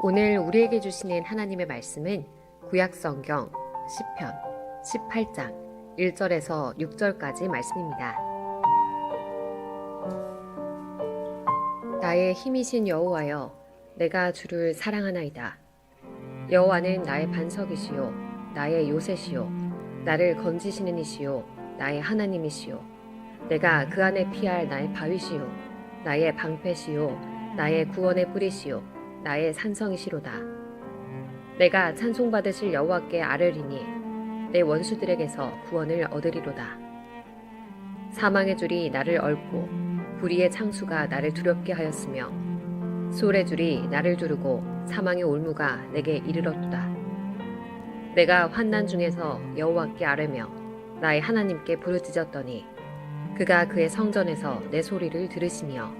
오늘 우리에게 주시는 하나님의 말씀은 구약성경 시편 18장 1절에서 6절까지 말씀입니다. 나의 힘이신 여호와여, 내가 주를 사랑하나이다. 여호와는 나의 반석이시요 나의 요새시요 나를 건지시는 이시요 나의 하나님이시요 내가 그 안에 피할 나의 바위시요 나의 방패시요 나의 구원의 뿌리시요 나의 산성이시로다. 내가 찬송받으실 여호와께 아뢰리니 내 원수들에게서 구원을 얻으리로다. 사망의 줄이 나를 얽고 불의의 창수가 나를 두렵게 하였으며 소울의 줄이 나를 두르고 사망의 올무가 내게 이르렀도다. 내가 환난 중에서 여호와께 아뢰며 나의 하나님께 부르짖었더니 그가 그의 성전에서 내 소리를 들으시며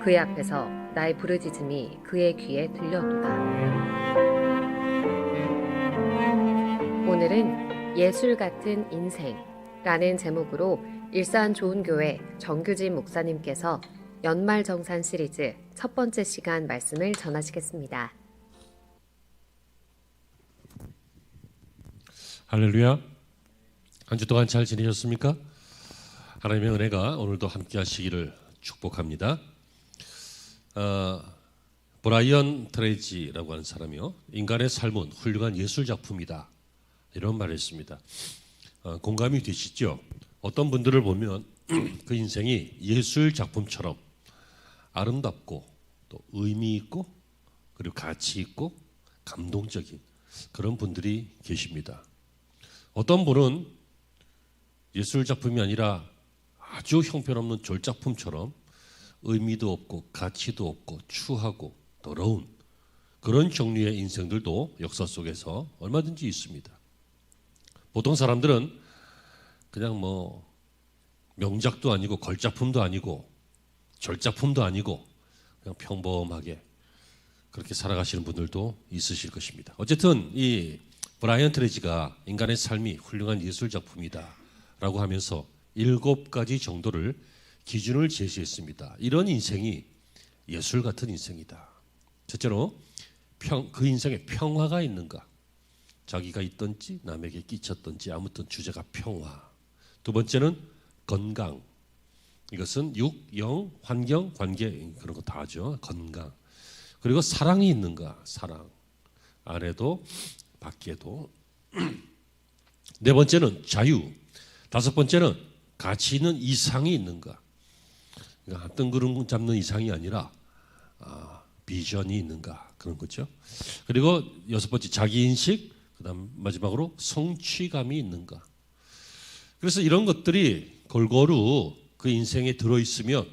그의 앞에서 나의 부르짖음이 그의 귀에 들렸도다. 오늘은 예술 같은 인생라는 제목으로 일산좋은교회 정규진 목사님께서 연말정산 시리즈 첫 번째 시간 말씀을 전하시겠습니다. 할렐루야. 한 주 동안 잘 지내셨습니까? 하나님의 은혜가 오늘도 함께 하시기를 축복합니다. 브라이언 트레이지라고 하는 사람이요, 인간의 삶은 훌륭한 예술 작품이다, 이런 말을 했습니다. 공감이 되시죠? 어떤 분들을 보면 그 인생이 예술 작품처럼 아름답고 또 의미 있고 그리고 가치 있고 감동적인 그런 분들이 계십니다. 어떤 분은 예술 작품이 아니라 아주 형편없는 졸작품처럼 의미도 없고 가치도 없고 추하고 더러운 그런 종류의 인생들도 역사 속에서 얼마든지 있습니다. 보통 사람들은 그냥 명작도 아니고 걸작품도 아니고 절작품도 아니고 그냥 평범하게 그렇게 살아가시는 분들도 있으실 것입니다. 어쨌든 이 브라이언 트레이지가 인간의 삶이 훌륭한 예술 작품이다 라고 하면서 7가지 정도를 기준을 제시했습니다. 이런 인생이 예술 같은 인생이다. 첫째로 그 인생에 평화가 있는가? 자기가 있든지 남에게 끼쳤든지 아무튼 주제가 평화. 두 번째는 건강. 이것은 육, 영, 환경, 관계 그런 거 다 하죠. 건강. 그리고 사랑이 있는가? 사랑. 안에도 밖에도. 네 번째는 자유. 다섯 번째는 가치 있는 이상이 있는가? 그러니까 뜬구름 잡는 이상이 아니라 비전이 있는가, 그런 거죠. 그리고 여섯 번째 자기인식, 그다음 마지막으로 성취감이 있는가. 그래서 이런 것들이 골고루 그 인생에 들어있으면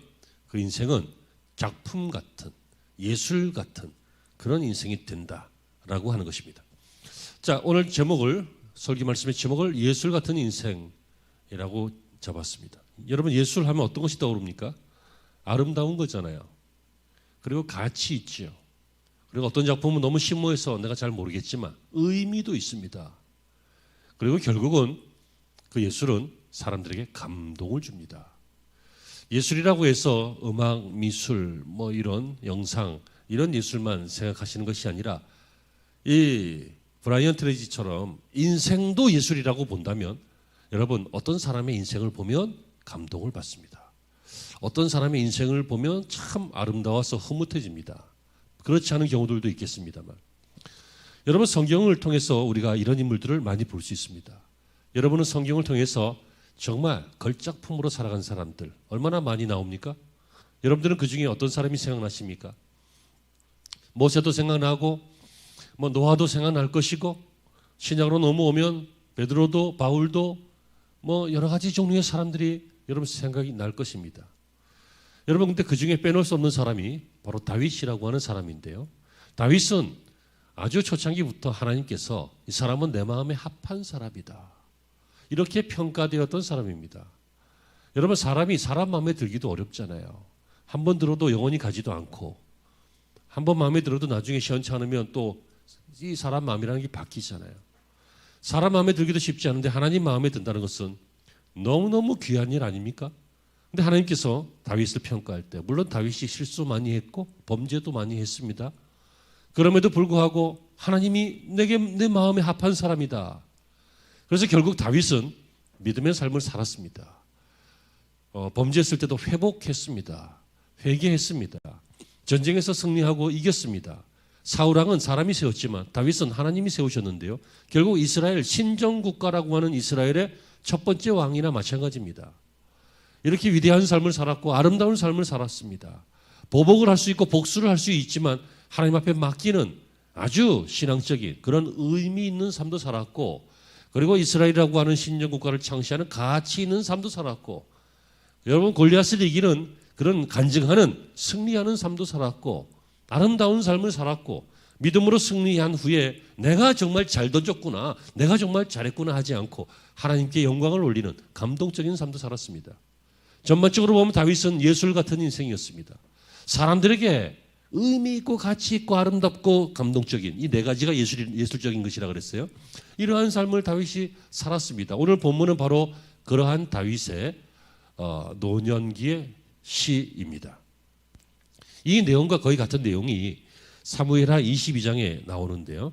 그 인생은 작품 같은, 예술 같은 그런 인생이 된다라고 하는 것입니다. 자, 오늘 설교 말씀의 제목을 예술 같은 인생이라고 잡았습니다. 여러분, 예술하면 어떤 것이 떠오릅니까? 아름다운 거잖아요. 그리고 가치 있죠. 그리고 어떤 작품은 너무 심오해서 내가 잘 모르겠지만 의미도 있습니다. 그리고 결국은 그 예술은 사람들에게 감동을 줍니다. 예술이라고 해서 음악, 미술, 이런 영상, 이런 예술만 생각하시는 것이 아니라 이 브라이언 트레이지처럼 인생도 예술이라고 본다면 여러분, 어떤 사람의 인생을 보면 감동을 받습니다. 어떤 사람의 인생을 보면 참 아름다워서 흐뭇해집니다. 그렇지 않은 경우들도 있겠습니다만, 여러분, 성경을 통해서 우리가 이런 인물들을 많이 볼 수 있습니다. 여러분은 성경을 통해서 정말 걸작품으로 살아간 사람들 얼마나 많이 나옵니까? 여러분들은 그 중에 어떤 사람이 생각나십니까? 모세도 생각나고 노아도 생각날 것이고, 신약으로 넘어오면 베드로도 바울도 여러 가지 종류의 사람들이 여러분 생각이 날 것입니다. 여러분, 근데 그 중에 빼놓을 수 없는 사람이 바로 다윗이라고 하는 사람인데요. 다윗은 아주 초창기부터 하나님께서 이 사람은 내 마음에 합한 사람이다, 이렇게 평가되었던 사람입니다. 여러분, 사람이 사람 마음에 들기도 어렵잖아요. 한 번 들어도 영원히 가지도 않고, 한 번 마음에 들어도 나중에 시원치 않으면 또 이 사람 마음이라는 게 바뀌잖아요. 사람 마음에 들기도 쉽지 않은데 하나님 마음에 든다는 것은 너무너무 귀한 일 아닙니까? 근데 하나님께서 다윗을 평가할 때, 물론 다윗이 실수 많이 했고 범죄도 많이 했습니다. 그럼에도 불구하고 하나님이 내게 내 마음에 합한 사람이다. 그래서 결국 다윗은 믿음의 삶을 살았습니다. 범죄했을 때도 회복했습니다. 회개했습니다. 전쟁에서 승리하고 이겼습니다. 사울왕은 사람이 세웠지만 다윗은 하나님이 세우셨는데요. 결국 이스라엘 신정국가라고 하는 이스라엘의 첫 번째 왕이나 마찬가지입니다. 이렇게 위대한 삶을 살았고 아름다운 삶을 살았습니다. 보복을 할 수 있고 복수를 할 수 있지만 하나님 앞에 맡기는 아주 신앙적인 그런 의미 있는 삶도 살았고, 그리고 이스라엘이라고 하는 신정국가를 창시하는 가치 있는 삶도 살았고, 여러분 골리앗을 이기는 그런 간증하는 승리하는 삶도 살았고, 아름다운 삶을 살았고, 믿음으로 승리한 후에 내가 정말 잘 던졌구나, 내가 정말 잘했구나 하지 않고 하나님께 영광을 올리는 감동적인 삶도 살았습니다. 전반적으로 보면 다윗은 예술 같은 인생이었습니다. 사람들에게 의미 있고 가치 있고 아름답고 감동적인 이 네 가지가 예술적인 것이라 그랬어요. 이러한 삶을 다윗이 살았습니다. 오늘 본문은 바로 그러한 다윗의 노년기의 시입니다. 이 내용과 거의 같은 내용이 사무엘하 22장에 나오는데요.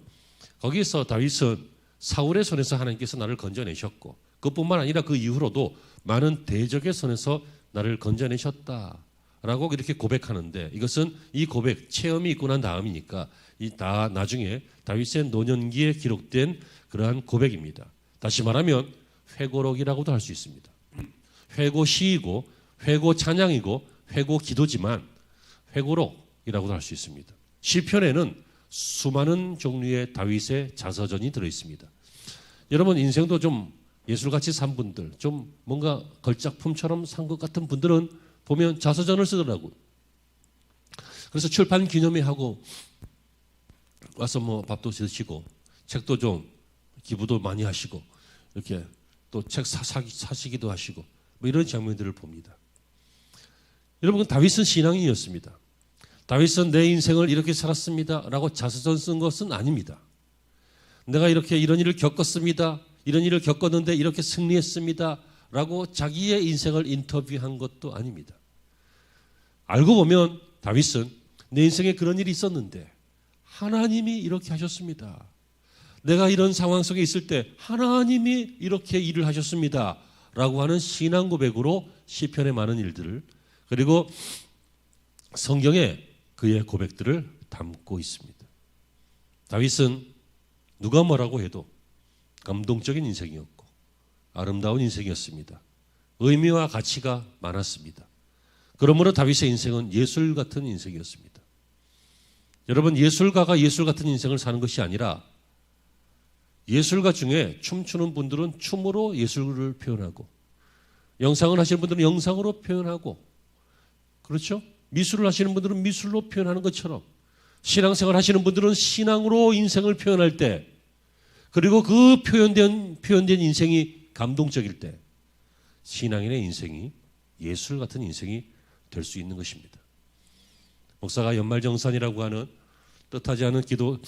거기서 다윗은 사울의 손에서 하나님께서 나를 건져내셨고, 그뿐만 아니라 그 이후로도 많은 대적의 손에서 나를 건져내셨다라고 이렇게 고백하는데, 이것은 이 고백 체험이 있고 난 다음이니까 다 나중에 다윗의 노년기에 기록된 그러한 고백입니다. 다시 말하면 회고록이라고도 할 수 있습니다. 회고 시이고 회고 찬양이고 회고 기도지만 회고록이라고도 할 수 있습니다. 시편에는 수많은 종류의 다윗의 자서전이 들어 있습니다. 여러분 인생도 좀 예술같이 산 분들, 좀 뭔가 걸작품처럼 산 것 같은 분들은 보면 자서전을 쓰더라고요. 그래서 출판 기념회 하고 와서 뭐 밥도 드시고 책도 좀 기부도 많이 하시고 이렇게 또 책 사시기도 하시고 뭐 이런 장면들을 봅니다. 여러분 다윗은 신앙인이었습니다. 다윗은 내 인생을 이렇게 살았습니다 라고 자서전 쓴 것은 아닙니다. 내가 이렇게 이런 일을 겪었습니다, 이런 일을 겪었는데 이렇게 승리했습니다 라고 자기의 인생을 인터뷰한 것도 아닙니다. 알고 보면 다윗은 내 인생에 그런 일이 있었는데 하나님이 이렇게 하셨습니다, 내가 이런 상황 속에 있을 때 하나님이 이렇게 일을 하셨습니다 라고 하는 신앙 고백으로 시편의 많은 일들을, 그리고 성경에 그의 고백들을 담고 있습니다. 다윗은 누가 뭐라고 해도 감동적인 인생이었고 아름다운 인생이었습니다. 의미와 가치가 많았습니다. 그러므로 다윗의 인생은 예술 같은 인생이었습니다. 여러분 예술가가 예술 같은 인생을 사는 것이 아니라, 예술가 중에 춤추는 분들은 춤으로 예술을 표현하고, 영상을 하시는 분들은 영상으로 표현하고, 그렇죠? 미술을 하시는 분들은 미술로 표현하는 것처럼 신앙생활 하시는 분들은 신앙으로 인생을 표현할 때, 그리고 그 표현된 인생이 감동적일 때 신앙인의 인생이 예술 같은 인생이 될 수 있는 것입니다. 목사가 연말정산이라고 하는 뜻하지 않은 기도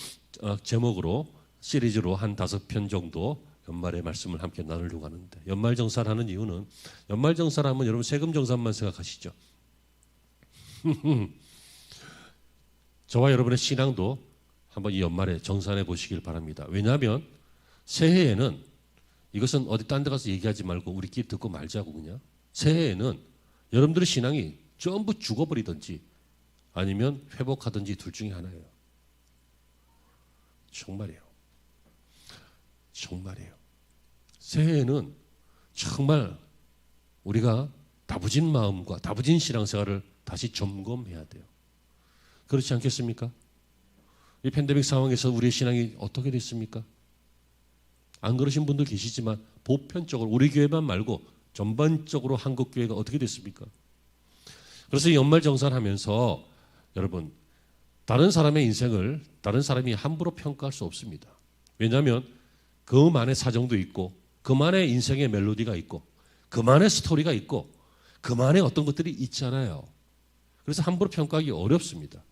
제목으로 시리즈로 한 5편 정도 연말의 말씀을 함께 나누려고 하는데, 연말정산하는 이유는, 연말정산하면 여러분 세금정산만 생각하시죠. 저와 여러분의 신앙도 한번 이 연말에 정산해 보시길 바랍니다. 왜냐하면 새해에는, 이것은 어디 딴 데 가서 얘기하지 말고 우리끼리 듣고 말자고, 그냥 새해에는 여러분들의 신앙이 전부 죽어버리든지 아니면 회복하든지 둘 중에 하나예요. 정말이에요. 정말이에요. 새해에는 정말 우리가 다부진 마음과 다부진 신앙생활을 다시 점검해야 돼요. 그렇지 않겠습니까? 이 팬데믹 상황에서 우리의 신앙이 어떻게 됐습니까? 안 그러신 분들 계시지만 보편적으로 우리 교회만 말고 전반적으로 한국 교회가 어떻게 됐습니까? 그래서 연말정산하면서 여러분, 다른 사람의 인생을 다른 사람이 함부로 평가할 수 없습니다. 왜냐하면 그만의 사정도 있고, 그만의 인생의 멜로디가 있고, 그만의 스토리가 있고, 그만의 어떤 것들이 있잖아요. 그래서 함부로 평가하기 어렵습니다.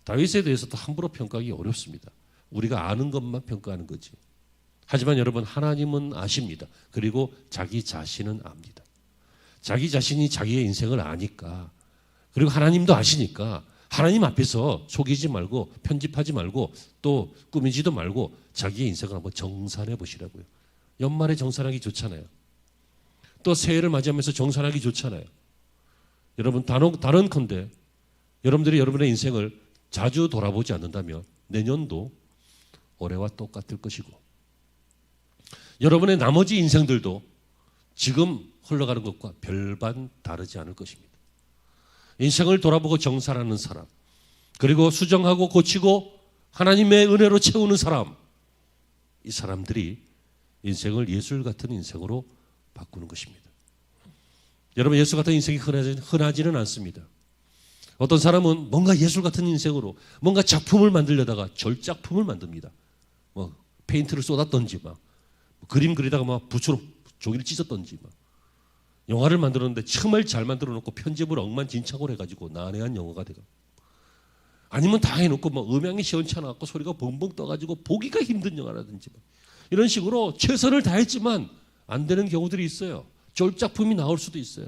다윗에 대해서도 함부로 평가하기 어렵습니다. 우리가 아는 것만 평가하는 거지. 하지만 여러분, 하나님은 아십니다. 그리고 자기 자신은 압니다. 자기 자신이 자기의 인생을 아니까, 그리고 하나님도 아시니까 하나님 앞에서 속이지 말고 편집하지 말고 또 꾸미지도 말고 자기의 인생을 한번 정산해 보시라고요. 연말에 정산하기 좋잖아요. 또 새해를 맞이하면서 정산하기 좋잖아요. 여러분 단언컨대 여러분들이 여러분의 인생을 자주 돌아보지 않는다면 내년도 올해와 똑같을 것이고 여러분의 나머지 인생들도 지금 흘러가는 것과 별반 다르지 않을 것입니다. 인생을 돌아보고 정산하는 사람, 그리고 수정하고 고치고 하나님의 은혜로 채우는 사람, 이 사람들이 인생을 예술 같은 인생으로 바꾸는 것입니다. 여러분, 예술 같은 인생이 흔하지는 않습니다. 어떤 사람은 뭔가 예술 같은 인생으로 뭔가 작품을 만들려다가 절작품을 만듭니다. 뭐 페인트를 쏟았던지 막 그림 그리다가 막 붓으로 종이를 찢었던지 막 영화를 만들었는데 정말 잘 만들어 놓고 편집을 엉망진창으로 해가지고 난해한 영화가 되고, 아니면 다 해놓고 뭐 음향이 시원찮아갖고 소리가 벙벙 떠가지고 보기가 힘든 영화라든지 막 이런 식으로 최선을 다했지만 안 되는 경우들이 있어요. 졸작품이 나올 수도 있어요.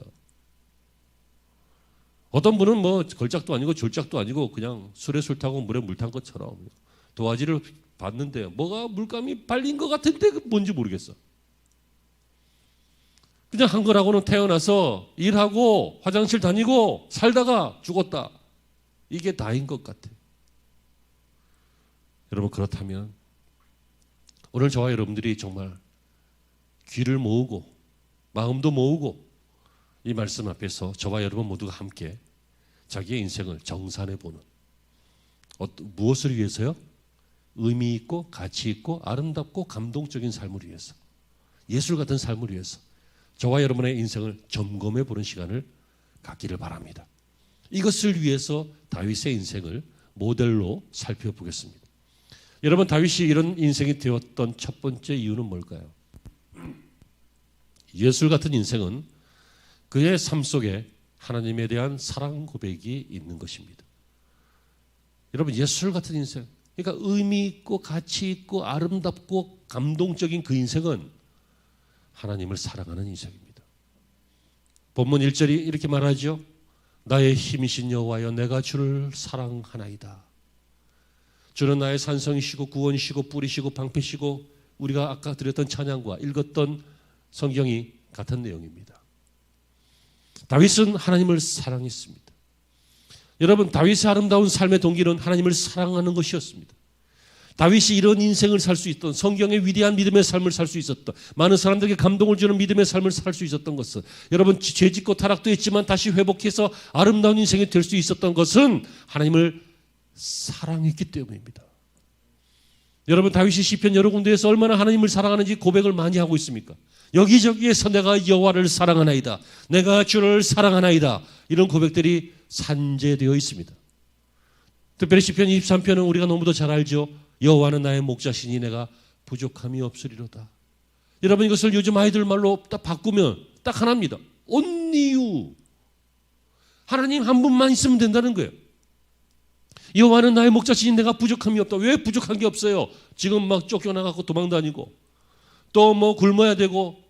어떤 분은 뭐 걸작도 아니고 졸작도 아니고 그냥 술에 술 타고 물에 물 탄 것처럼 도화지를 봤는데 뭐가 물감이 발린 것 같은데 뭔지 모르겠어. 그냥 한 거라고는 태어나서 일하고 화장실 다니고 살다가 죽었다. 이게 다인 것 같아. 여러분, 그렇다면 오늘 저와 여러분들이 정말 귀를 모으고 마음도 모으고 이 말씀 앞에서 저와 여러분 모두가 함께 자기의 인생을 정산해보는, 무엇을 위해서요? 의미 있고 가치 있고 아름답고 감동적인 삶을 위해서, 예술 같은 삶을 위해서 저와 여러분의 인생을 점검해 보는 시간을 갖기를 바랍니다. 이것을 위해서 다윗의 인생을 모델로 살펴보겠습니다. 여러분, 다윗이 이런 인생이 되었던 첫 번째 이유는 뭘까요? 예술 같은 인생은 그의 삶 속에 하나님에 대한 사랑 고백이 있는 것입니다. 여러분, 예술 같은 인생, 그러니까 의미 있고 가치 있고 아름답고 감동적인 그 인생은 하나님을 사랑하는 인생입니다. 본문 1절이 이렇게 말하죠. 나의 힘이신 여호와여, 내가 주를 사랑하나이다. 주는 나의 산성이시고 구원이시고 뿌리시고 방패시고, 우리가 아까 드렸던 찬양과 읽었던 성경이 같은 내용입니다. 다윗은 하나님을 사랑했습니다. 여러분, 다윗의 아름다운 삶의 동기는 하나님을 사랑하는 것이었습니다. 다윗이 이런 인생을 살 수 있던, 성경의 위대한 믿음의 삶을 살 수 있었던, 많은 사람들에게 감동을 주는 믿음의 삶을 살 수 있었던 것은, 여러분, 죄짓고 타락도 했지만 다시 회복해서 아름다운 인생이 될 수 있었던 것은 하나님을 사랑했기 때문입니다. 여러분, 다윗이 시편 여러 군데에서 얼마나 하나님을 사랑하는지 고백을 많이 하고 있습니까? 여기저기에서 내가 여호와를 사랑하나이다, 내가 주를 사랑하나이다, 이런 고백들이 산재되어 있습니다. 특별히 시편 23편은 우리가 너무도 잘 알죠. 여호와는 나의 목자시니 내가 부족함이 없으리로다. 여러분, 이것을 요즘 아이들 말로 딱 바꾸면 딱 하나입니다. only you. 하나님 한 분만 있으면 된다는 거예요. 여호와는 나의 목자시니 내가 부족함이 없다. 왜 부족한 게 없어요? 지금 막 쫓겨나가고 도망다니고 또 뭐 굶어야 되고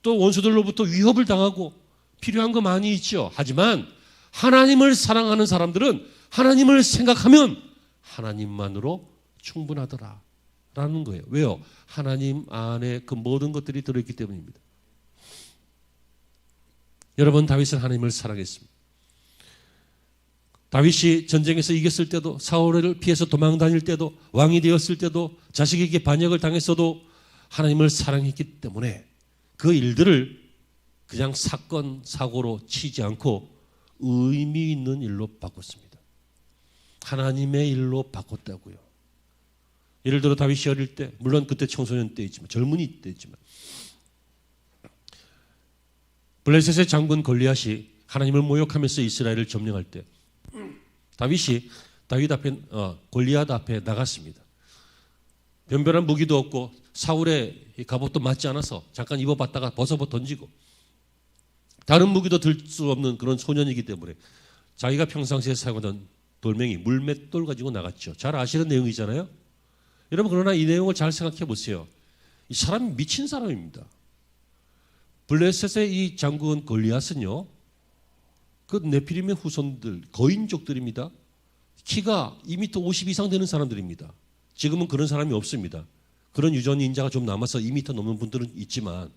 또 원수들로부터 위협을 당하고 필요한 거 많이 있죠. 하지만 하나님을 사랑하는 사람들은 하나님을 생각하면 하나님만으로 충분하더라 라는 거예요. 왜요? 하나님 안에 그 모든 것들이 들어있기 때문입니다. 여러분, 다윗은 하나님을 사랑했습니다. 다윗이 전쟁에서 이겼을 때도, 사울을 피해서 도망 다닐 때도, 왕이 되었을 때도, 자식에게 반역을 당했어도 하나님을 사랑했기 때문에 그 일들을 그냥 사건, 사고로 치지 않고 의미 있는 일로 바꿨습니다. 하나님의 일로 바꿨다고요. 예를 들어 다윗이 어릴 때, 물론 그때 청소년 때이지만, 젊은이 때이지만, 블레셋의 장군 골리앗이 하나님을 모욕하면서 이스라엘을 점령할 때 다윗이 골리앗 앞에 나갔습니다. 변변한 무기도 없고 사울의 갑옷도 맞지 않아서 잠깐 입어봤다가 벗어버 던지고, 다른 무기도 들 수 없는 그런 소년이기 때문에 자기가 평상시에 사용하던 돌멩이, 물맷돌 가지고 나갔죠. 잘 아시는 내용이잖아요. 여러분, 그러나 이 내용을 잘 생각해 보세요. 이 사람이 미친 사람입니다. 블레셋의 이 장군 골리앗은요, 그 네피림의 후손들, 거인족들입니다. 키가 2m 50 이상 되는 사람들입니다. 지금은 그런 사람이 없습니다. 그런 유전 인자가 좀 남아서 2m 넘는 분들은 있지만,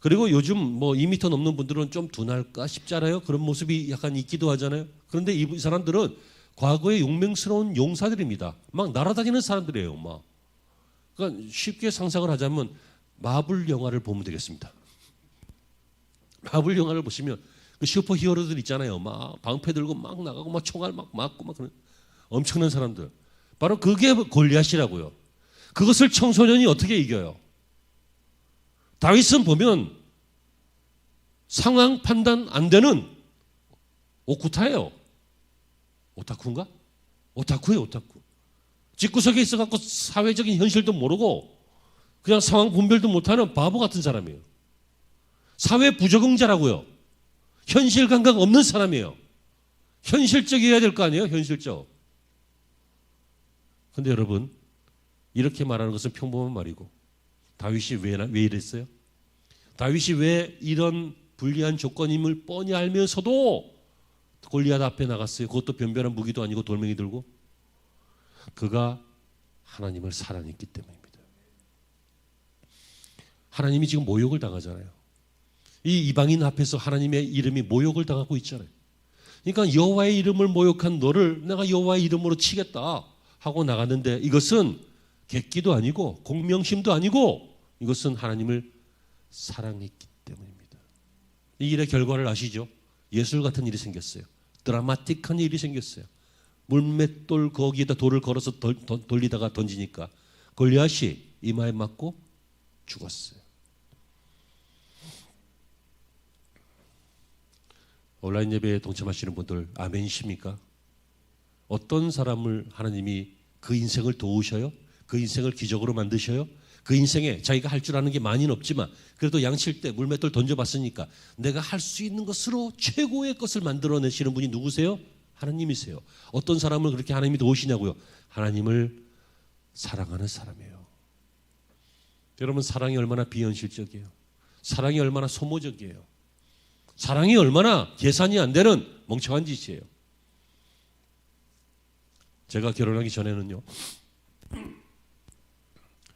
그리고 요즘 뭐 2m 넘는 분들은 좀 둔할까 싶잖아요. 그런 모습이 약간 있기도 하잖아요. 그런데 이 사람들은 과거의 용맹스러운 용사들입니다. 막 날아다니는 사람들이에요. 막. 그러니까 쉽게 상상을 하자면 마블 영화를 보면 되겠습니다. 마블 영화를 보시면 그 슈퍼 히어로들 있잖아요. 막 방패 들고 막 나가고 막 총알 막 맞고 막 그런 엄청난 사람들. 바로 그게 골리앗이라고요. 그것을 청소년이 어떻게 이겨요? 다윗은 보면 상황 판단 안 되는 오쿠타예요. 오타쿠인가? 오타쿠예요, 오타쿠. 집구석에 있어갖고 사회적인 현실도 모르고 그냥 상황 분별도 못하는 바보 같은 사람이에요. 사회 부적응자라고요. 현실 감각 없는 사람이에요. 현실적이어야 될 거 아니에요, 현실적. 근데 여러분, 이렇게 말하는 것은 평범한 말이고, 다윗이 왜 이랬어요? 다윗이 왜 이런 불리한 조건임을 뻔히 알면서도 골리앗 앞에 나갔어요? 그것도 변변한 무기도 아니고 돌멩이 들고. 그가 하나님을 사랑했기 때문입니다. 하나님이 지금 모욕을 당하잖아요. 이 이방인 앞에서 하나님의 이름이 모욕을 당하고 있잖아요. 그러니까 여호와의 이름을 모욕한 너를 내가 여호와의 이름으로 치겠다 하고 나갔는데, 이것은 객기도 아니고 공명심도 아니고 이것은 하나님을 사랑했기 때문입니다. 이 일의 결과를 아시죠? 예술 같은 일이 생겼어요. 드라마틱한 일이 생겼어요. 물맷돌 거기에다 돌을 걸어서 돌리다가 던지니까 골리앗이 이마에 맞고 죽었어요. 온라인 예배에 동참하시는 분들 아멘이십니까? 어떤 사람을 하나님이 그 인생을 도우셔요? 그 인생을 기적으로 만드셔요? 그 인생에 자기가 할 줄 아는 게 많이는 없지만 그래도 양칠 때 물맷돌 던져봤으니까 내가 할 수 있는 것으로 최고의 것을 만들어내시는 분이 누구세요? 하나님이세요. 어떤 사람을 그렇게 하나님이 도우시냐고요? 하나님을 사랑하는 사람이에요. 여러분, 사랑이 얼마나 비현실적이에요. 사랑이 얼마나 소모적이에요. 사랑이 얼마나 계산이 안 되는 멍청한 짓이에요. 제가 결혼하기 전에는요,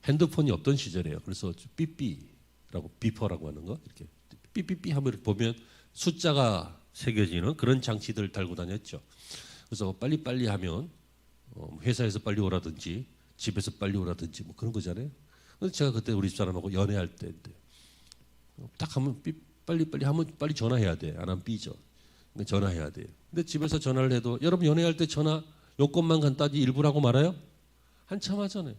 핸드폰이 없던 시절이에요. 그래서 삐삐라고, 비퍼라고 하는 거, 이렇게 삐삐삐 하면 이렇게 보면 숫자가 새겨지는 그런 장치들을 달고 다녔죠. 그래서 빨리빨리 하면 회사에서 빨리 오라든지 집에서 빨리 오라든지 뭐 그런 거잖아요. 그래서 제가 그때 우리 집사람하고 연애할 때인데 딱 하면 빨리빨리 하면 빨리 전화해야 돼. 안 하면 삐져. 전화해야 돼요. 근데 집에서 전화를 해도, 여러분 연애할 때 전화 요건만 간단히 일부라고 말아요? 한참 하잖아요.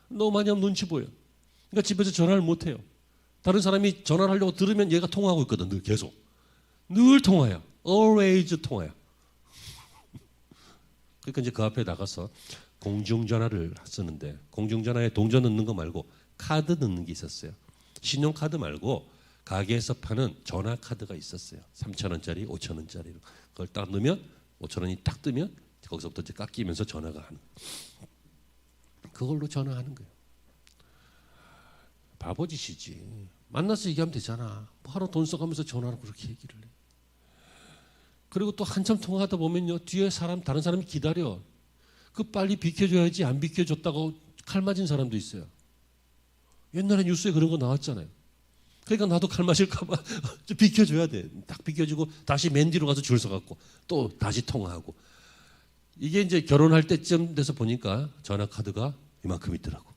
너무 많이 하면 눈치 보여. 그러니까 집에서 전화를 못 해요. 다른 사람이 전화를 하려고 들으면 얘가 통화하고 있거든. 늘 계속. 늘 통화야. always 통화야. 그러니까 이제 그 앞에 나가서 공중전화를 쓰는데, 공중전화에 동전 넣는 거 말고 카드 넣는 게 있었어요. 신용카드 말고 가게에서 파는 전화카드가 있었어요. 3,000원짜리, 5,000원짜리. 그걸 딱 넣으면 5,000원이 딱 뜨면 거기서부터 이제 깎이면서 전화가 하는 거예요. 그걸로 전화하는 거예요. 바보짓이지. 만나서 얘기하면 되잖아. 하루 돈 써가면서 전화로 그렇게 얘기를 해. 그리고 또 한참 통화하다 보면요, 뒤에 다른 사람이 기다려. 그 빨리 비켜줘야지, 안 비켜줬다고 칼 맞은 사람도 있어요. 옛날에 뉴스에 그런 거 나왔잖아요. 그러니까 나도 칼 맞을까봐 비켜줘야 돼. 딱 비켜주고 다시 맨 뒤로 가서 줄 서갖고 또 다시 통화하고. 이게 이제 결혼할 때쯤 돼서 보니까 전화카드가 이만큼 있더라고.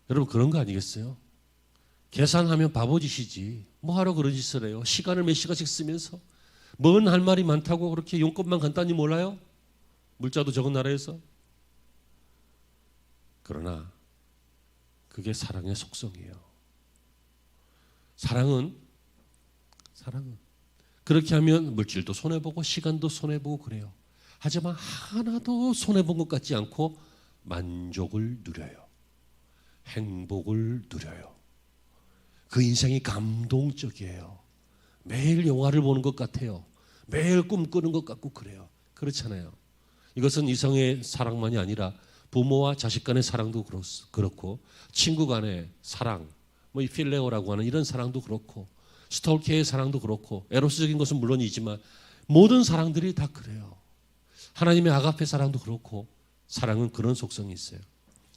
여러분, 그런 거 아니겠어요? 계산하면 바보짓이지. 뭐하러 그런 짓을 해요? 시간을 몇 시간씩 쓰면서. 뭔 할 말이 많다고 그렇게 용건만 간단히 몰라요? 물자도 적은 나라에서. 그러나 그게 사랑의 속성이에요. 사랑은 그렇게 하면 물질도 손해보고 시간도 손해보고 그래요. 하지만 하나도 손해본 것 같지 않고 만족을 누려요. 행복을 누려요. 그 인생이 감동적이에요. 매일 영화를 보는 것 같아요. 매일 꿈꾸는 것 같고 그래요. 그렇잖아요. 이것은 이성의 사랑만이 아니라 부모와 자식 간의 사랑도 그렇고, 친구 간의 사랑, 뭐 이 필레오라고 하는 이런 사랑도 그렇고, 스톨케의 사랑도 그렇고, 에로스적인 것은 물론이지만 모든 사랑들이 다 그래요. 하나님의 아가페 사랑도 그렇고 사랑은 그런 속성이 있어요.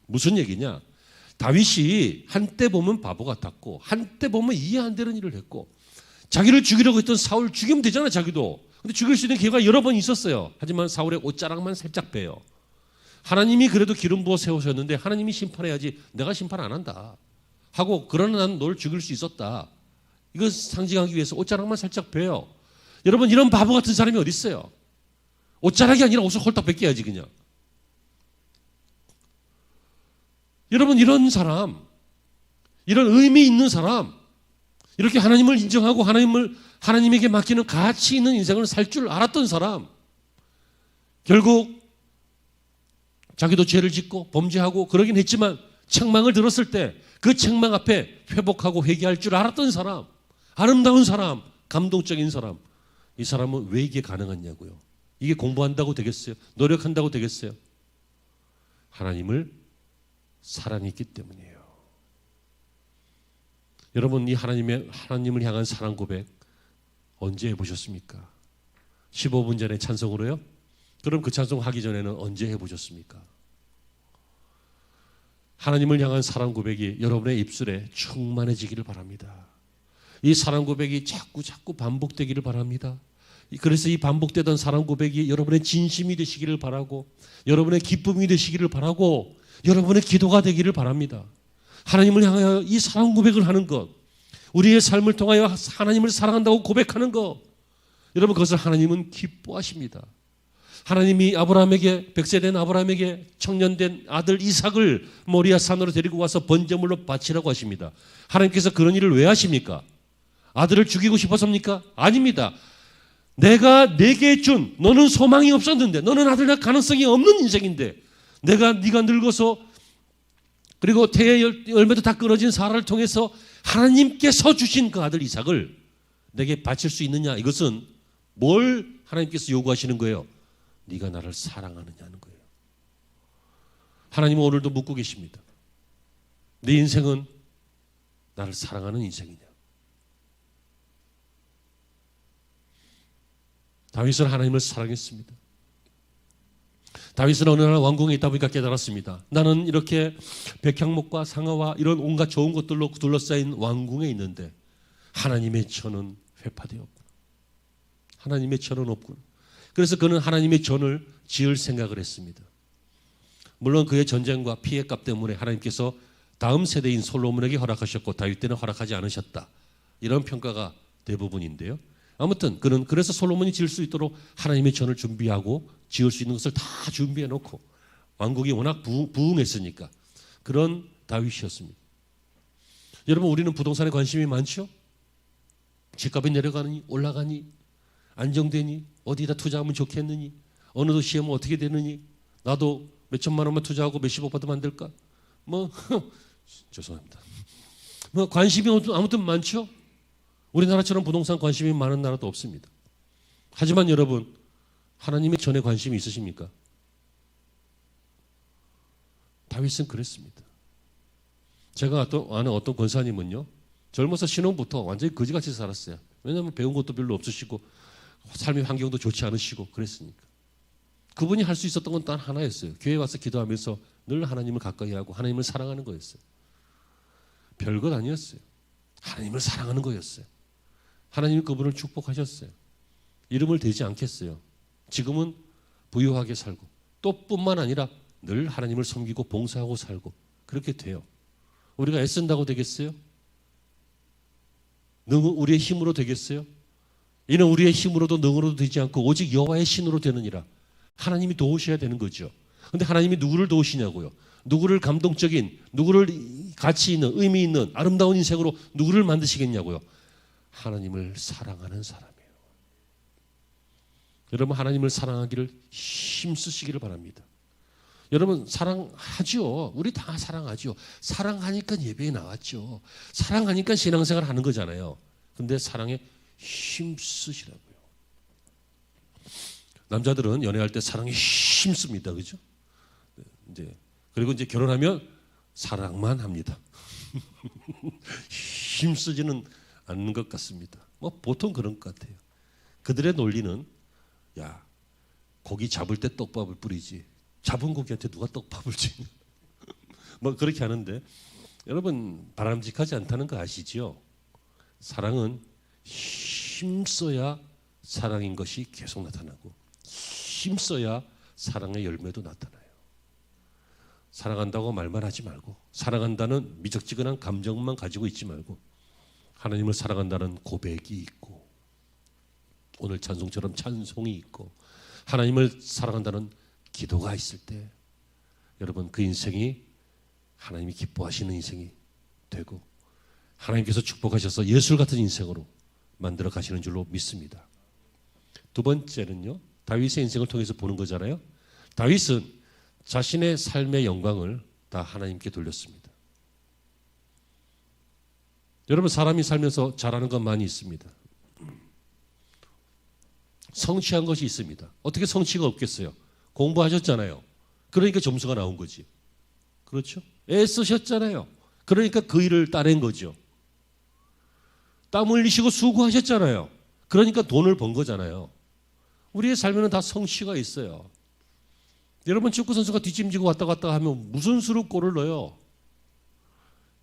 무슨 얘기냐? 다윗이 한때 보면 바보 같았고 한때 보면 이해 안 되는 일을 했고 자기를 죽이려고 했던 사울 죽이면 되잖아 자기도. 근데 죽일 수 있는 기회가 여러 번 있었어요. 하지만 사울의 옷자락만 살짝 빼요. 하나님이 그래도 기름 부어 세우셨는데 하나님이 심판해야지 내가 심판 안 한다 하고 그러나 난 널 죽일 수 있었다. 이걸 상징하기 위해서 옷자락만 살짝 빼요. 여러분 이런 바보 같은 사람이 어디 있어요? 옷자락이 아니라 옷을 홀딱 벗겨야지 그냥. 여러분 이런 사람, 이런 의미 있는 사람, 이렇게 하나님을 인정하고 하나님에게 맡기는 가치 있는 인생을 살 줄 알았던 사람, 결국 자기도 죄를 짓고 범죄하고 그러긴 했지만 책망을 들었을 때 그 책망 앞에 회복하고 회개할 줄 알았던 사람, 아름다운 사람, 감동적인 사람, 이 사람은 왜 이게 가능하냐고요. 이게 공부한다고 되겠어요? 노력한다고 되겠어요? 하나님을 사랑했기 때문이에요. 여러분 이 하나님을 향한 사랑 고백 언제 해보셨습니까? 15분 전에 찬송으로요? 그럼 그 찬송 하기 전에는 언제 해보셨습니까? 하나님을 향한 사랑 고백이 여러분의 입술에 충만해지기를 바랍니다. 이 사랑 고백이 자꾸 반복되기를 바랍니다. 그래서 이 반복되던 사랑 고백이 여러분의 진심이 되시기를 바라고 여러분의 기쁨이 되시기를 바라고 여러분의 기도가 되기를 바랍니다. 하나님을 향하여 이 사랑 고백을 하는 것, 우리의 삶을 통하여 하나님을 사랑한다고 고백하는 것, 여러분 그것을 하나님은 기뻐하십니다. 하나님이 백세된 아브라함에게 청년된 아들 이삭을 모리아 산으로 데리고 와서 번제물로 바치라고 하십니다. 하나님께서 그런 일을 왜 하십니까? 아들을 죽이고 싶어서입니까? 아닙니다. 내가 내게 준, 너는 소망이 없었는데, 너는 아들 낳을 가능성이 없는 인생인데, 네가 늙어서 그리고 태의 열매도 다 끊어진 사라를 통해서 하나님께서 주신 그 아들 이삭을 내게 바칠 수 있느냐? 이것은 뭘 하나님께서 요구하시는 거예요? 네가 나를 사랑하느냐는 거예요. 하나님은 오늘도 묻고 계십니다. 네 인생은 나를 사랑하는 인생이냐? 다윗은 하나님을 사랑했습니다. 다윗은 어느 날 왕궁에 있다 보니까 깨달았습니다. 나는 이렇게 백향목과 상아와 이런 온갖 좋은 것들로 둘러싸인 왕궁에 있는데 하나님의 전은 회파되었구나. 하나님의 전은 없구나. 그래서 그는 하나님의 전을 지을 생각을 했습니다. 물론 그의 전쟁과 피해값 때문에 하나님께서 다음 세대인 솔로몬에게 허락하셨고 다윗 때는 허락하지 않으셨다. 이런 평가가 대부분인데요. 아무튼 그는 그래서 솔로몬이 지을 수 있도록 하나님의 전을 준비하고 지을 수 있는 것을 다 준비해 놓고 왕국이 워낙 부흥했으니까 그런 다윗이었습니다. 여러분 우리는 부동산에 관심이 많죠? 집값이 내려가니 올라가니 안정되니 어디다 투자하면 좋겠느니 어느 도시에 뭐 어떻게 되느니 나도 몇 천만 원만 투자하고 몇십억 받으면 안 될까? 죄송합니다. 관심이 아무튼 많죠? 우리나라처럼 부동산 관심이 많은 나라도 없습니다. 하지만 여러분 하나님의 전에 관심이 있으십니까? 다윗은 그랬습니다. 제가 아는 어떤 권사님은요 젊어서 신혼부터 완전히 거지같이 살았어요. 왜냐하면 배운 것도 별로 없으시고 삶의 환경도 좋지 않으시고 그랬으니까. 그분이 할 수 있었던 건 단 하나였어요. 교회에 와서 기도하면서 늘 하나님을 가까이 하고 하나님을 사랑하는 거였어요. 별것 아니었어요. 하나님을 사랑하는 거였어요. 하나님이 그분을 축복하셨어요. 이름을 대지 않겠어요. 지금은 부유하게 살고 또 뿐만 아니라 늘 하나님을 섬기고 봉사하고 살고 그렇게 돼요. 우리가 애쓴다고 되겠어요? 우리의 힘으로 되겠어요? 이는 우리의 힘으로도 능으로도 되지 않고 오직 여호와의 신으로 되느니라. 하나님이 도우셔야 되는 거죠. 그런데 하나님이 누구를 도우시냐고요? 누구를 감동적인, 누구를 가치 있는, 의미 있는 아름다운 인생으로 누구를 만드시겠냐고요? 하나님을 사랑하는 사람이에요. 여러분 하나님을 사랑하기를 힘쓰시기를 바랍니다. 여러분 사랑하죠. 우리 다 사랑하죠. 사랑하니까 예배에 나왔죠. 사랑하니까 신앙생활 하는 거잖아요. 근데 사랑에 힘쓰시라고요. 남자들은 연애할 때 사랑에 힘씁니다. 그죠? 그리고 이제 결혼하면 사랑만 합니다. 힘쓰지는 않는 것 같습니다. 보통 그런 것 같아요. 그들의 논리는 야, 고기 잡을 때 떡밥을 뿌리지 잡은 고기한테 누가 떡밥을 주냐. 뭐 그렇게 하는데 여러분 바람직하지 않다는 거 아시죠? 사랑은 힘써야 사랑인 것이 계속 나타나고 힘써야 사랑의 열매도 나타나요. 사랑한다고 말만 하지 말고 사랑한다는 미적지근한 감정만 가지고 있지 말고 하나님을 사랑한다는 고백이 있고 오늘 찬송처럼 찬송이 있고 하나님을 사랑한다는 기도가 있을 때 여러분 그 인생이 하나님이 기뻐하시는 인생이 되고 하나님께서 축복하셔서 예술 같은 인생으로 만들어 가시는 줄로 믿습니다. 두 번째는요, 다윗의 인생을 통해서 보는 거잖아요. 다윗은 자신의 삶의 영광을 다 하나님께 돌렸습니다. 여러분 사람이 살면서 잘하는 건 많이 있습니다. 성취한 것이 있습니다. 어떻게 성취가 없겠어요? 공부하셨잖아요. 그러니까 점수가 나온 거지. 그렇죠? 애쓰셨잖아요. 그러니까 그 일을 따낸 거죠. 땀 흘리시고 수고하셨잖아요. 그러니까 돈을 번 거잖아요. 우리의 삶에는 다 성취가 있어요. 여러분 축구 선수가 뒷짐지고 왔다 갔다 하면 무슨 수로 골을 넣어요?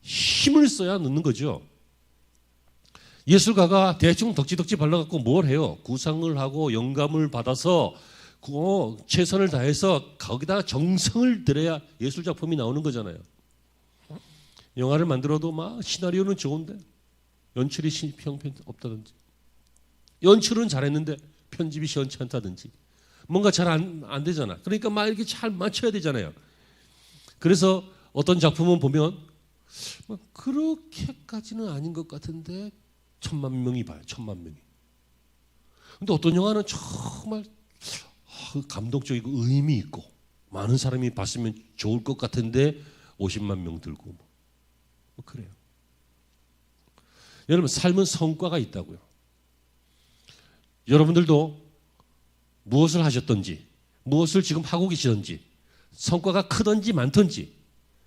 힘을 써야 넣는 거죠. 예술가가 대충 덕지덕지 발라갖고 뭘 해요? 구상을 하고 영감을 받아서 최선을 다해서 거기다가 정성을 들여야 예술 작품이 나오는 거잖아요. 영화를 만들어도 막 시나리오는 좋은데 연출이 형편없다든지 연출은 잘했는데 편집이 시원치 않다든지 뭔가 잘 안 되잖아. 그러니까 막 이렇게 잘 맞춰야 되잖아요. 그래서 어떤 작품은 보면 그렇게까지는 아닌 것 같은데 1,000만 명이 봐요. 1,000만 명이. 근데 어떤 영화는 정말 감동적이고 의미 있고 많은 사람이 봤으면 좋을 것 같은데 50만 명 들고 뭐 그래요. 여러분 삶은 성과가 있다고요. 여러분들도 무엇을 하셨든지 무엇을 지금 하고 계시든지 성과가 크든지 많든지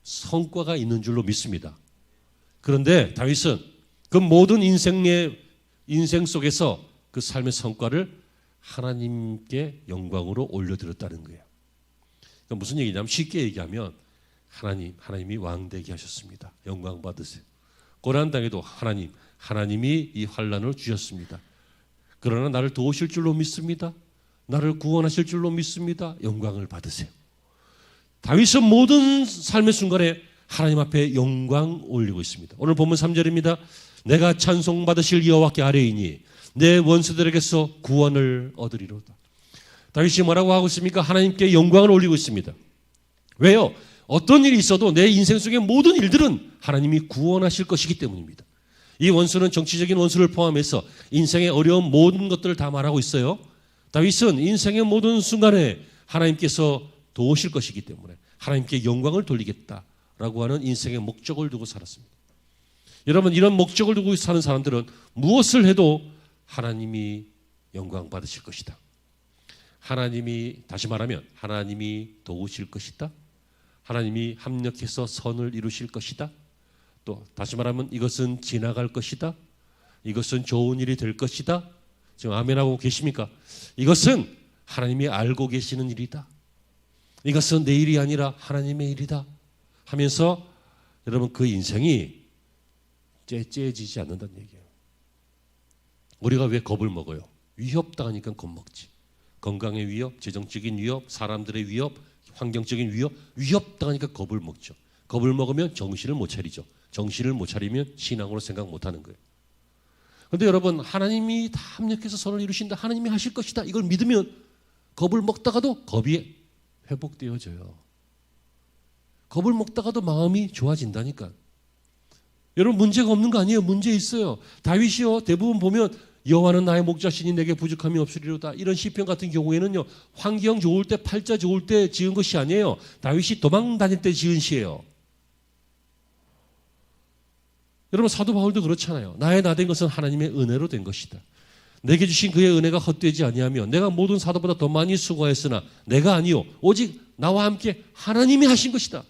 성과가 있는 줄로 믿습니다. 그런데 다윗은 그 모든 인생 속에서 그 삶의 성과를 하나님께 영광으로 올려드렸다는 거예요. 그러니까 무슨 얘기냐면 쉽게 얘기하면 하나님이 왕되게 하셨습니다. 영광 받으세요. 고난 당에도 하나님이 이 환난을 주셨습니다. 그러나 나를 도우실 줄로 믿습니다. 나를 구원하실 줄로 믿습니다. 영광을 받으세요. 다윗은 모든 삶의 순간에 하나님 앞에 영광 올리고 있습니다. 오늘 본문 3절입니다. 내가 찬송받으실 여호와께 아뢰이니 내 원수들에게서 구원을 얻으리로다. 다윗이 뭐라고 하고 있습니까? 하나님께 영광을 올리고 있습니다. 왜요? 어떤 일이 있어도 내 인생 속의 모든 일들은 하나님이 구원하실 것이기 때문입니다. 이 원수는 정치적인 원수를 포함해서 인생의 어려운 모든 것들을 다 말하고 있어요. 다윗은 인생의 모든 순간에 하나님께서 도우실 것이기 때문에 하나님께 영광을 돌리겠다라고 하는 인생의 목적을 두고 살았습니다. 여러분 이런 목적을 두고 사는 사람들은 무엇을 해도 하나님이 영광 받으실 것이다. 하나님이 다시 말하면 하나님이 도우실 것이다. 하나님이 합력해서 선을 이루실 것이다. 또 다시 말하면 이것은 지나갈 것이다. 이것은 좋은 일이 될 것이다. 지금 아멘하고 계십니까? 이것은 하나님이 알고 계시는 일이다. 이것은 내 일이 아니라 하나님의 일이다 하면서 여러분 그 인생이 째지지 않는다는 얘기예요. 우리가 왜 겁을 먹어요? 위협당하니까 겁먹지. 건강의 위협, 재정적인 위협, 사람들의 위협, 환경적인 위협당하니까 겁을 먹죠. 겁을 먹으면 정신을 못 차리죠. 정신을 못 차리면 신앙으로 생각 못하는 거예요. 그런데 여러분 하나님이 다 합력해서 선을 이루신다. 하나님이 하실 것이다. 이걸 믿으면 겁을 먹다가도 겁이 회복되어져요. 겁을 먹다가도 마음이 좋아진다니까. 여러분 문제가 없는 거 아니에요. 문제 있어요. 다윗이요 대부분 보면 여호와는 나의 목자시니 내게 부족함이 없으리로다. 이런 시편 같은 경우에는요 환경 좋을 때 팔자 좋을 때 지은 것이 아니에요. 다윗이 도망 다닐 때 지은 시예요. 여러분 사도 바울도 그렇잖아요. 나의 나 된 것은 하나님의 은혜로 된 것이다. 내게 주신 그의 은혜가 헛되지 아니하며 내가 모든 사도보다 더 많이 수고하였으나 내가 아니요 오직 나와 함께 하나님이 하신 것이다.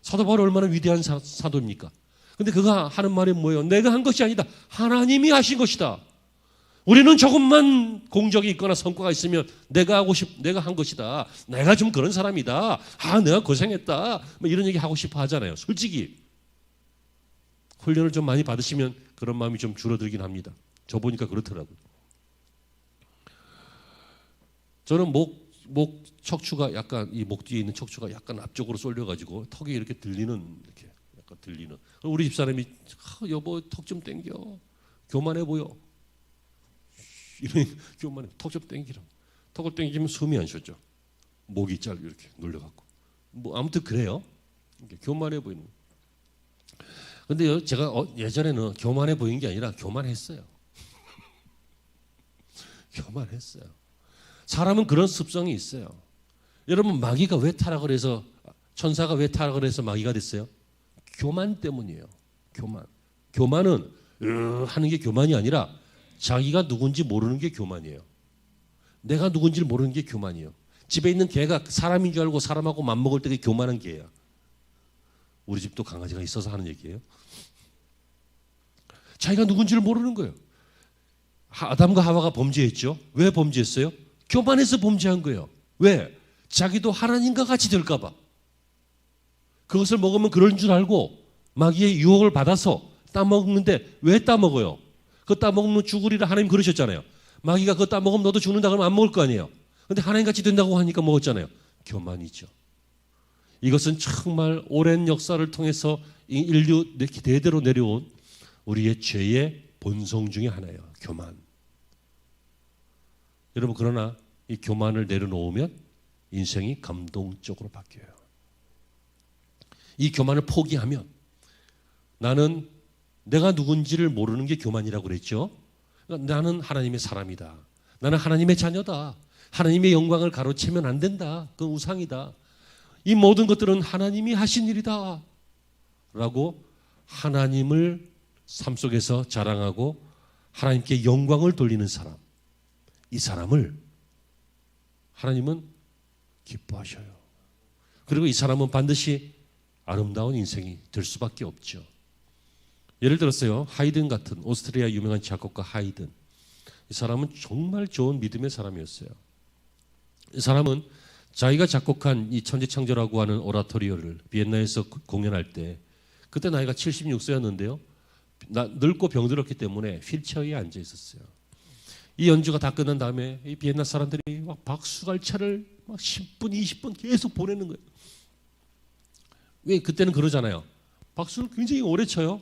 사도 바울이 얼마나 위대한 사도입니까? 근데 그가 하는 말이 뭐예요? 내가 한 것이 아니다. 하나님이 하신 것이다. 우리는 조금만 공적이 있거나 성과가 있으면 내가 한 것이다. 내가 좀 그런 사람이다. 내가 고생했다. 뭐 이런 얘기 하고 싶어 하잖아요. 솔직히 훈련을 좀 많이 받으시면 그런 마음이 좀 줄어들긴 합니다. 저 보니까 그렇더라고요. 저는 목 척추가 약간 이 목 뒤에 있는 척추가 약간 앞쪽으로 쏠려가지고 턱이 이렇게 들리는 이렇게 약간 들리는. 우리 집사람이 여보 턱 좀 당겨. 교만해 보여. 이런 교만해. 턱 좀 당기라. 턱을 당기면 숨이 안 쉬었죠. 목이 짧게 이렇게 눌려갖고. 뭐 아무튼 그래요. 교만해 보이는. 근데 제가 예전에는 교만해 보인 게 아니라 교만했어요. 교만했어요. 사람은 그런 습성이 있어요. 여러분 마귀가 왜 타락을 해서 천사가 왜 타락을 해서 마귀가 됐어요? 교만 때문이에요. 교만은 하는 게 교만이 아니라 자기가 누군지 모르는 게 교만이에요. 내가 누군지를 모르는 게 교만이에요. 집에 있는 개가 사람인 줄 알고 사람하고 맞먹을 때 그게 교만한 개야. 우리 집도 강아지가 있어서 하는 얘기예요. 자기가 누군지를 모르는 거예요. 아담과 하와가 범죄했죠. 왜 범죄했어요? 교만해서 범죄한 거예요. 왜? 자기도 하나님과 같이 될까 봐. 그것을 먹으면 그런 줄 알고 마귀의 유혹을 받아서 따먹는데 왜 따먹어요? 그거 따먹으면 죽으리라 하나님 그러셨잖아요. 마귀가 그거 따먹으면 너도 죽는다 그러면 안 먹을 거 아니에요. 근데 하나님같이 된다고 하니까 먹었잖아요. 교만이죠. 이것은 정말 오랜 역사를 통해서 인류 대대로 내려온 우리의 죄의 본성 중에 하나예요. 교만. 여러분 그러나 이 교만을 내려놓으면 인생이 감동적으로 바뀌어요. 이 교만을 포기하면 나는 내가 누군지를 모르는 게 교만이라고 그랬죠. 나는 하나님의 사람이다. 나는 하나님의 자녀다. 하나님의 영광을 가로채면 안 된다. 그건 우상이다. 이 모든 것들은 하나님이 하신 일이다. 라고 하나님을 삶 속에서 자랑하고 하나님께 영광을 돌리는 사람. 이 사람을 하나님은 기뻐하셔요. 그리고 이 사람은 반드시 아름다운 인생이 될 수밖에 없죠. 예를 들었어요. 하이든 같은 오스트리아 유명한 작곡가 하이든. 이 사람은 정말 좋은 믿음의 사람이었어요. 이 사람은 자기가 작곡한 이 천지창조라고 하는 오라토리오를 비엔나에서 공연할 때 그때 나이가 76세였는데요. 늙고 병들었기 때문에 휠체어에 앉아 있었어요. 이 연주가 다 끝난 다음에 이 비엔나 사람들이 막 박수갈채를 막 10분, 20분 계속 보내는 거예요. 왜 그때는 그러잖아요. 박수를 굉장히 오래 쳐요.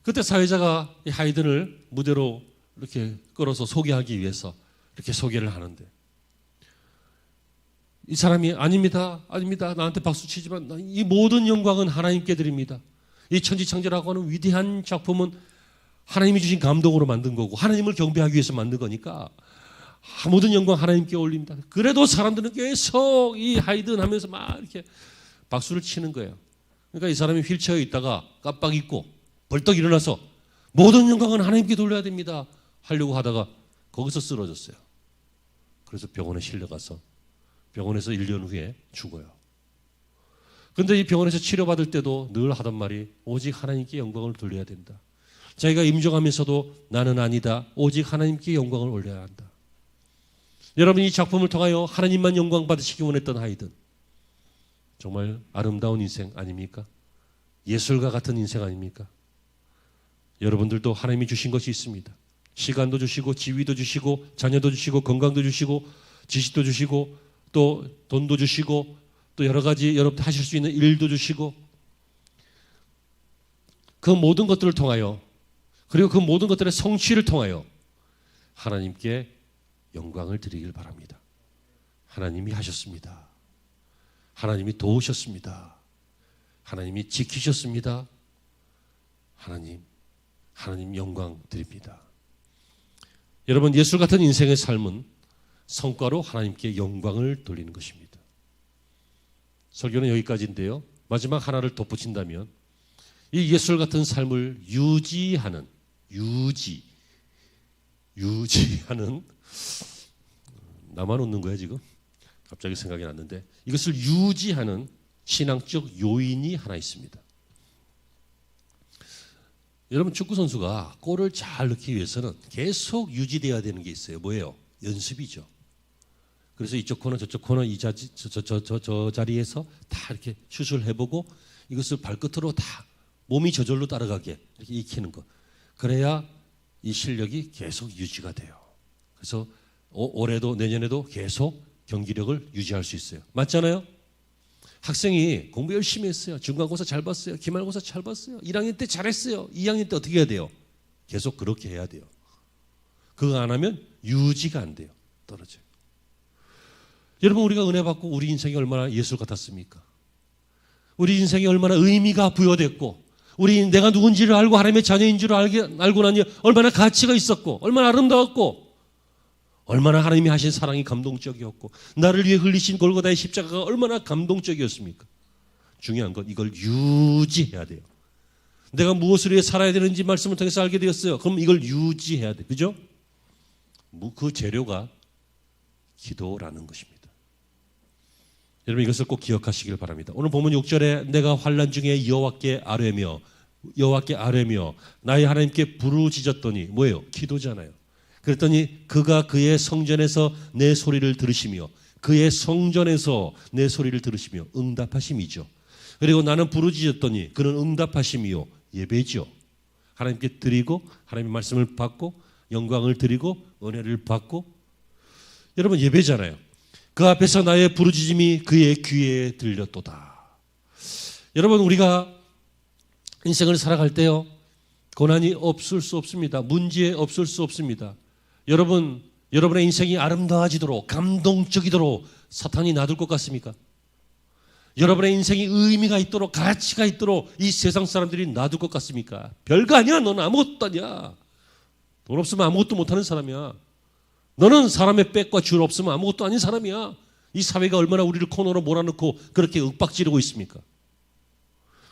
그때 사회자가 이 하이든을 무대로 이렇게 끌어서 소개하기 위해서 이렇게 소개를 하는데 이 사람이 아닙니다. 나한테 박수 치지만 이 모든 영광은 하나님께 드립니다. 이 천지창조라고 하는 위대한 작품은 하나님이 주신 감동으로 만든 거고 하나님을 경배하기 위해서 만든 거니까 모든 영광 하나님께 올립니다. 그래도 사람들은 계속 이 하이든 하면서 막 이렇게 박수를 치는 거예요. 그러니까 이 사람이 휠체어에 있다가 깜빡 잊고 벌떡 일어나서 모든 영광은 하나님께 돌려야 됩니다 하려고 하다가 거기서 쓰러졌어요. 그래서 병원에 실려가서 병원에서 1년 후에 죽어요. 그런데 이 병원에서 치료받을 때도 늘 하던 말이 오직 하나님께 영광을 돌려야 된다. 자기가 임종하면서도 나는 아니다. 오직 하나님께 영광을 올려야 한다. 여러분 이 작품을 통하여 하나님만 영광 받으시기 원했던 하이든. 정말 아름다운 인생 아닙니까? 예술가 같은 인생 아닙니까? 여러분들도 하나님이 주신 것이 있습니다. 시간도 주시고 지위도 주시고 자녀도 주시고 건강도 주시고 지식도 주시고 또 돈도 주시고 또 여러 가지 여러분들 하실 수 있는 일도 주시고 그 모든 것들을 통하여 그리고 그 모든 것들의 성취를 통하여 하나님께 영광을 드리길 바랍니다. 하나님이 하셨습니다. 하나님이 도우셨습니다. 하나님이 지키셨습니다. 하나님 영광 드립니다. 여러분 예술 같은 인생의 삶은 성과로 하나님께 영광을 돌리는 것입니다. 설교는 여기까지인데요. 마지막 하나를 덧붙인다면 이 예술 같은 삶을 유지하는 나만 웃는 거야 지금? 갑자기 생각이 났는데 이것을 유지하는 신앙적 요인이 하나 있습니다. 여러분 축구 선수가 골을 잘 넣기 위해서는 계속 유지돼야 되는 게 있어요. 뭐예요? 연습이죠. 그래서 이쪽 코너 저쪽 코너 저 자리에서 다 이렇게 슛을 해보고 이것을 발끝으로 다 몸이 저절로 따라가게 이렇게 익히는 거. 그래야 이 실력이 계속 유지가 돼요. 그래서 올해도 내년에도 계속 경기력을 유지할 수 있어요. 맞잖아요? 학생이 공부 열심히 했어요. 중간고사 잘 봤어요. 기말고사 잘 봤어요. 1학년 때 잘했어요. 2학년 때 어떻게 해야 돼요? 계속 그렇게 해야 돼요. 그거 안 하면 유지가 안 돼요. 떨어져요. 여러분 우리가 은혜 받고 우리 인생이 얼마나 예술 같았습니까? 우리 인생이 얼마나 의미가 부여됐고 우리 내가 누군지를 알고 하나님의 자녀인 줄 알고 나니 얼마나 가치가 있었고 얼마나 아름다웠고 얼마나 하나님이 하신 사랑이 감동적이었고 나를 위해 흘리신 골고다의 십자가가 얼마나 감동적이었습니까? 중요한 건 이걸 유지해야 돼요. 내가 무엇을 위해 살아야 되는지 말씀을 통해서 알게 되었어요. 그럼 이걸 유지해야 돼. 그죠? 그 재료가 기도라는 것입니다. 여러분 이것을 꼭 기억하시길 바랍니다. 오늘 보면 6절에 내가 환난 중에 여호와께 아뢰며 나의 하나님께 부르짖었더니 뭐예요? 기도잖아요. 그랬더니 그가 그의 성전에서 내 소리를 들으시며 응답하심이죠. 그리고 나는 부르짖었더니 그는 응답하심이요. 예배죠. 하나님께 드리고 하나님의 말씀을 받고 영광을 드리고 은혜를 받고 여러분 예배잖아요. 그 앞에서 나의 부르짖음이 그의 귀에 들렸도다. 여러분 우리가 인생을 살아갈 때요. 고난이 없을 수 없습니다. 문제 없을 수 없습니다. 여러분의 인생이 아름다워지도록 감동적이도록 사탄이 놔둘 것 같습니까? 여러분의 인생이 의미가 있도록 가치가 있도록 이 세상 사람들이 놔둘 것 같습니까? 별거 아니야. 너는 아무것도 아니야. 돈 없으면 아무것도 못하는 사람이야. 너는 사람의 빽과 줄 없으면 아무것도 아닌 사람이야. 이 사회가 얼마나 우리를 코너로 몰아넣고 그렇게 윽박지르고 있습니까?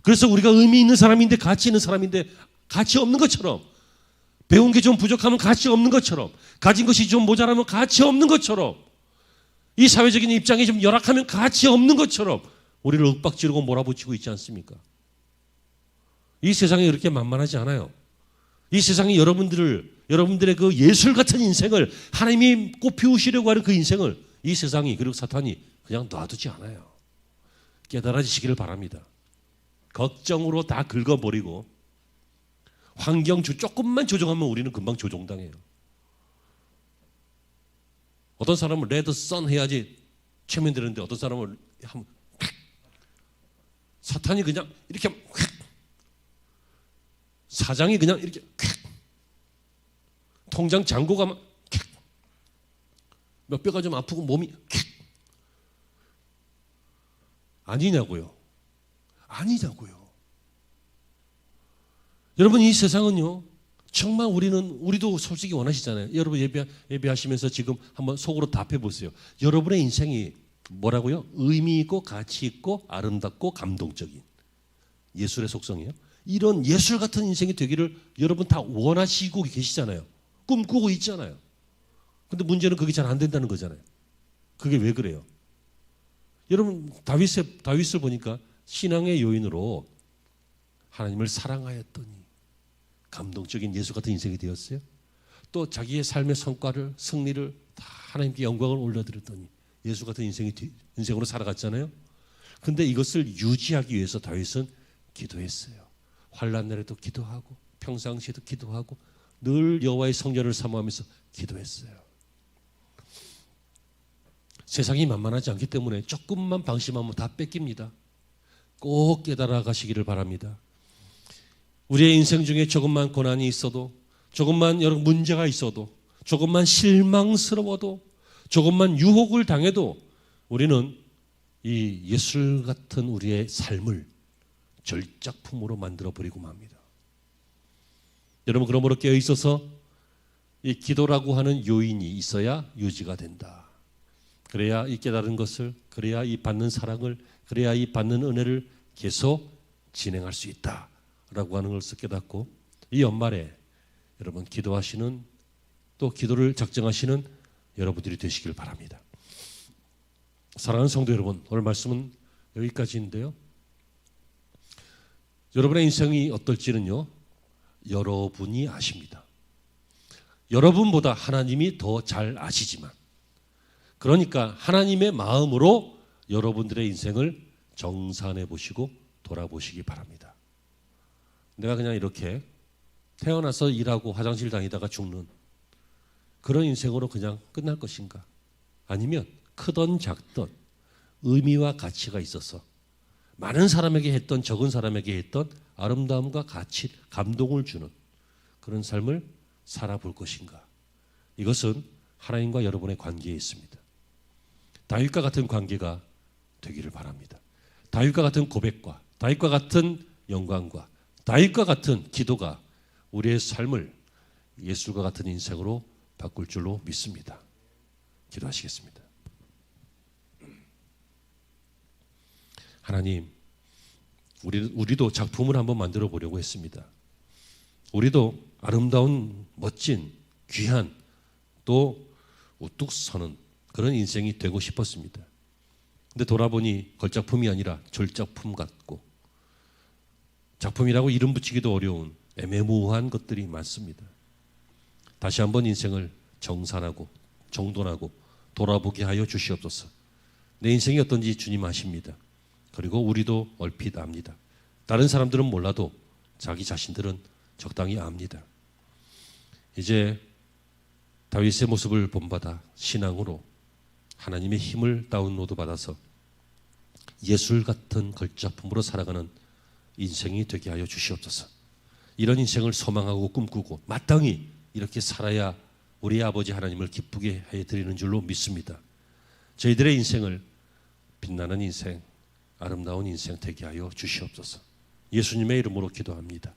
그래서 우리가 의미 있는 사람인데 가치 있는 사람인데 가치 없는 것처럼 배운 게 좀 부족하면 가치 없는 것처럼 가진 것이 좀 모자라면 가치 없는 것처럼 이 사회적인 입장이 좀 열악하면 가치 없는 것처럼 우리를 윽박지르고 몰아붙이고 있지 않습니까? 이 세상이 그렇게 만만하지 않아요. 이 세상이 여러분들의 그 예술 같은 인생을 하나님이 꽃피우시려고 하는 그 인생을 이 세상이 그리고 사탄이 그냥 놔두지 않아요. 깨달아지시기를 바랍니다. 걱정으로 다 긁어버리고 환경 조금만 조정하면 우리는 금방 조종당해요. 어떤 사람은 레드 선 해야지 최면되는데 어떤 사람은 사탄이 그냥 이렇게 사장이 그냥 이렇게 통장 잔고가 막 몇 배가 좀 아프고 몸이 아니냐고요. 여러분 이 세상은요. 정말 우리도 솔직히 원하시잖아요. 여러분 예배하시면서 지금 한번 속으로 답해 보세요. 여러분의 인생이 뭐라고요? 의미 있고 가치 있고 아름답고 감동적인 예술의 속성이에요. 이런 예술 같은 인생이 되기를 여러분 다 원하시고 계시잖아요. 꿈꾸고 있잖아요. 근데 문제는 그게 잘 안 된다는 거잖아요. 그게 왜 그래요? 여러분 다윗을 보니까 신앙의 요인으로 하나님을 사랑하였더니 감동적인 예수 같은 인생이 되었어요. 또 자기의 삶의 성과를 승리를 다 하나님께 영광을 올려드렸더니 예수 같은 인생으로 살아갔잖아요. 근데 이것을 유지하기 위해서 다윗은 기도했어요. 환난 날에도 기도하고 평상시에도 기도하고 늘 여호와의 성전을 사모하면서 기도했어요. 세상이 만만하지 않기 때문에 조금만 방심하면 다 뺏깁니다. 꼭 깨달아 가시기를 바랍니다. 우리의 인생 중에 조금만 고난이 있어도 조금만 여러 문제가 있어도 조금만 실망스러워도 조금만 유혹을 당해도 우리는 이 예술 같은 우리의 삶을 절작품으로 만들어버리고 맙니다. 여러분 그러므로 깨어있어서 이 기도라고 하는 요인이 있어야 유지가 된다. 그래야 이 깨달은 것을, 그래야 이 받는 사랑을, 그래야 이 받는 은혜를 계속 진행할 수 있다라고 하는 것을 깨닫고 이 연말에 여러분 기도하시는 또 기도를 작정하시는 여러분들이 되시길 바랍니다. 사랑하는 성도 여러분, 오늘 말씀은 여기까지인데요. 여러분의 인생이 어떨지는요, 여러분이 아십니다. 여러분보다 하나님이 더 잘 아시지만, 그러니까 하나님의 마음으로 여러분들의 인생을 정산해 보시고 돌아보시기 바랍니다. 내가 그냥 이렇게 태어나서 일하고 화장실 다니다가 죽는 그런 인생으로 그냥 끝날 것인가? 아니면 크던 작던 의미와 가치가 있어서 많은 사람에게 했던, 적은 사람에게 했던 아름다움과 가치, 감동을 주는 그런 삶을 살아볼 것인가? 이것은 하나님과 여러분의 관계에 있습니다. 다윗과 같은 관계가 되기를 바랍니다. 다윗과 같은 고백과 다윗과 같은 영광과 다윗과 같은 기도가 우리의 삶을 예술과 같은 인생으로 바꿀 줄로 믿습니다. 기도하시겠습니다. 하나님, 우리도 작품을 한번 만들어 보려고 했습니다. 우리도 아름다운, 멋진, 귀한, 또 우뚝 서는 그런 인생이 되고 싶었습니다. 근데 돌아보니 걸작품이 아니라 절작품 같고, 작품이라고 이름 붙이기도 어려운 애매모호한 것들이 많습니다. 다시 한번 인생을 정산하고 정돈하고 돌아보게 하여 주시옵소서. 내 인생이 어떤지 주님 아십니다. 그리고 우리도 얼핏 압니다. 다른 사람들은 몰라도 자기 자신들은 적당히 압니다. 이제 다윗의 모습을 본받아 신앙으로 하나님의 힘을 다운로드 받아서 예술 같은 걸작품으로 살아가는 인생이 되게 하여 주시옵소서. 이런 인생을 소망하고 꿈꾸고 마땅히 이렇게 살아야 우리 아버지 하나님을 기쁘게 해드리는 줄로 믿습니다. 저희들의 인생을 빛나는 인생, 아름다운 인생 되게 하여 주시옵소서. 예수님의 이름으로 기도합니다.